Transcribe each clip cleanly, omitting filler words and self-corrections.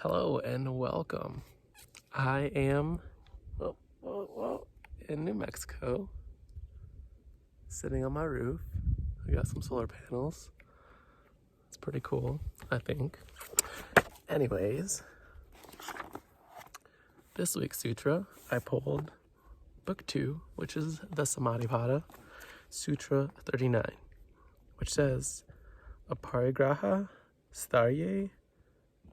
Hello and welcome. I am in New Mexico, sitting on my roof. I got some solar panels. It's pretty cool, I think. Anyways, this week's Sutra, I pulled Book 2, which is the Samadhipada, Sutra 39, which says, Aparigraha, sthairye,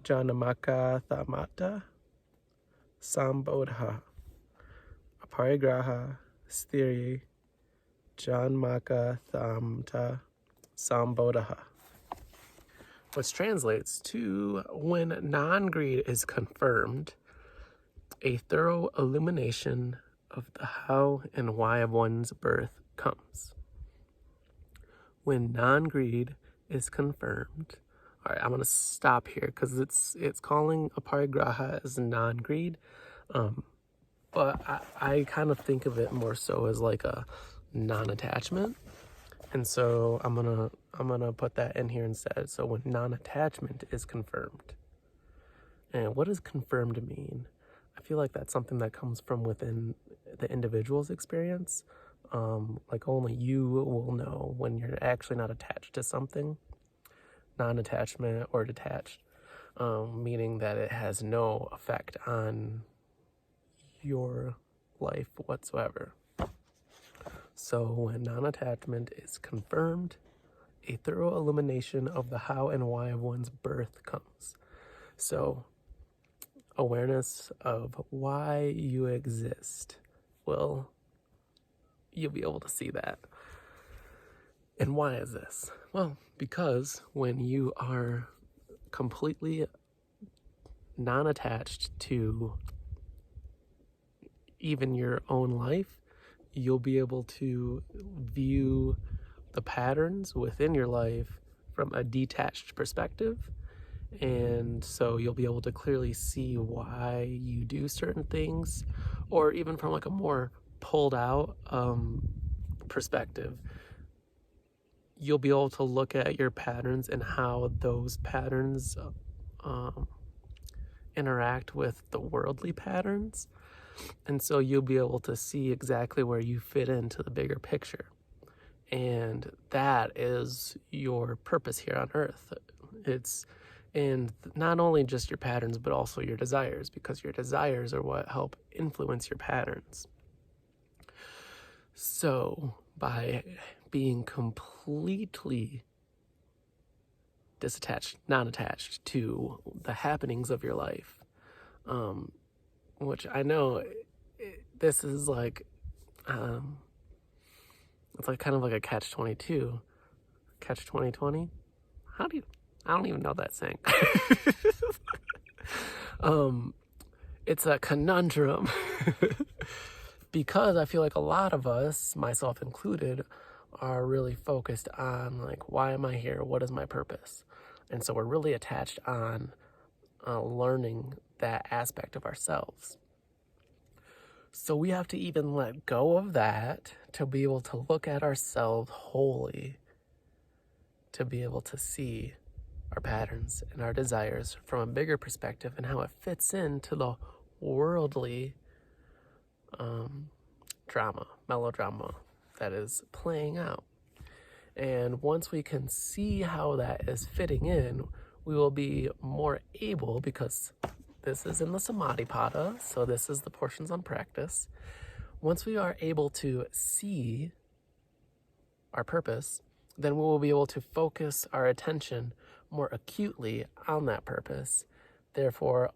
janmakathamta, sambodhah. Aparigraha, sthairye, janmakathamta, sambodhah. Which translates to, when non-greed is confirmed, a thorough illumination of the how and why of one's birth comes. When non-greed is confirmed. All right, I'm gonna stop here because it's calling Aparigraha as non-greed, but I kind of think of it more so as like a non-attachment, and so I'm gonna put that in here instead. So when non-attachment is confirmed, and what does confirmed mean? I feel like that's something that comes from within the individual's experience. Like only you will know when you're actually not attached to something. Non-attachment or detached, meaning that it has no effect on your life whatsoever. So when non-attachment is confirmed, a thorough illumination of the how and why of one's birth comes. So awareness of why you exist you'll be able to see that. And why is this? Well, because when you are completely non-attached to even your own life, you'll be able to view the patterns within your life from a detached perspective. And so you'll be able to clearly see why you do certain things, or even from like a more pulled out perspective. You'll be able to look at your patterns and how those patterns interact with the worldly patterns. And so you'll be able to see exactly where you fit into the bigger picture. And that is your purpose here on earth. And not only just your patterns, but also your desires, because your desires are what help influence your patterns. So by being completely disattached, non-attached to the happenings of your life, which I know this is like, it's like kind of like a catch-22, catch-2020. I don't even know that saying. It's a conundrum. Because I feel like a lot of us, myself included, are really focused on like, why am I here? What is my purpose? And so we're really attached on learning that aspect of ourselves. So we have to even let go of that to be able to look at ourselves wholly, to be able to see our patterns and our desires from a bigger perspective and how it fits into the worldly melodrama that is playing out. And once we can see how that is fitting in, we will be more able, because this is in the Samadhipada, so this is the portions on practice. Once we are able to see our purpose, then we will be able to focus our attention more acutely on that purpose. Therefore,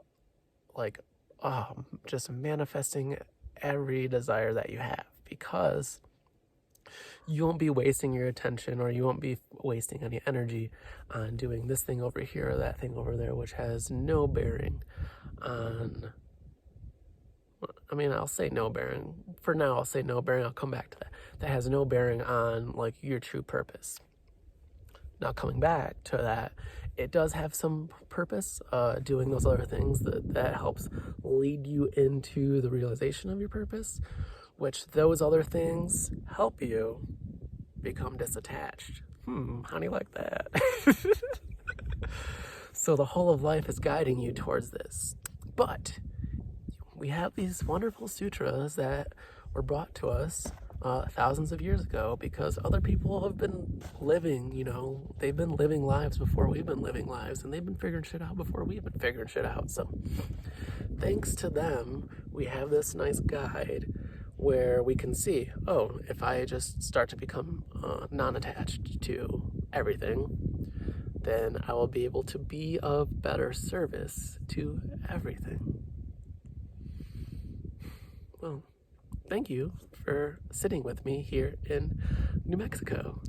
just manifesting every desire that you have, because you won't be wasting your attention, or you won't be wasting any energy on doing this thing over here or that thing over there, which has no bearing on, I'll say no bearing. For now, I'll say no bearing. I'll come back to that. That has no bearing on like your true purpose. Now, coming back to that, it does have some purpose, doing those other things that helps lead you into the realization of your purpose, which those other things help you become disattached. How do you like that? So the whole of life is guiding you towards this. But we have these wonderful sutras that were brought to us thousands of years ago because other people have been living, they've been living lives before we've been living lives, and they've been figuring shit out before we've been figuring shit out. So thanks to them, we have this nice guide where we can see, oh, if I just start to become non-attached to everything, then I will be able to be of better service to everything. Well, thank you for sitting with me here in New Mexico.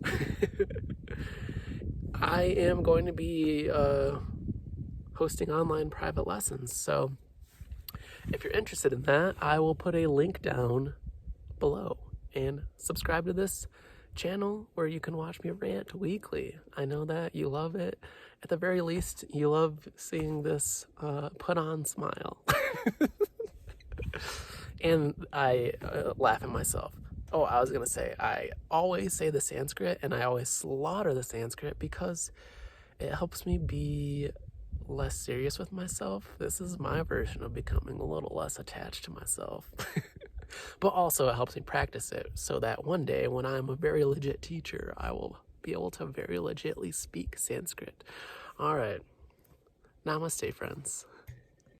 I am going to be hosting online private lessons, so if you're interested in that, I will put a link down below, and subscribe to this channel where you can watch me rant weekly. I know that you love it. At the very least, you love seeing this put on smile. And I laugh at myself. Oh, I was gonna say, I always say the Sanskrit and I always slaughter the Sanskrit because it helps me be less serious with myself. This is my version of becoming a little less attached to myself. But also it helps me practice it so that one day when I'm a very legit teacher, I will be able to very legitly speak Sanskrit. All right. Namaste, friends.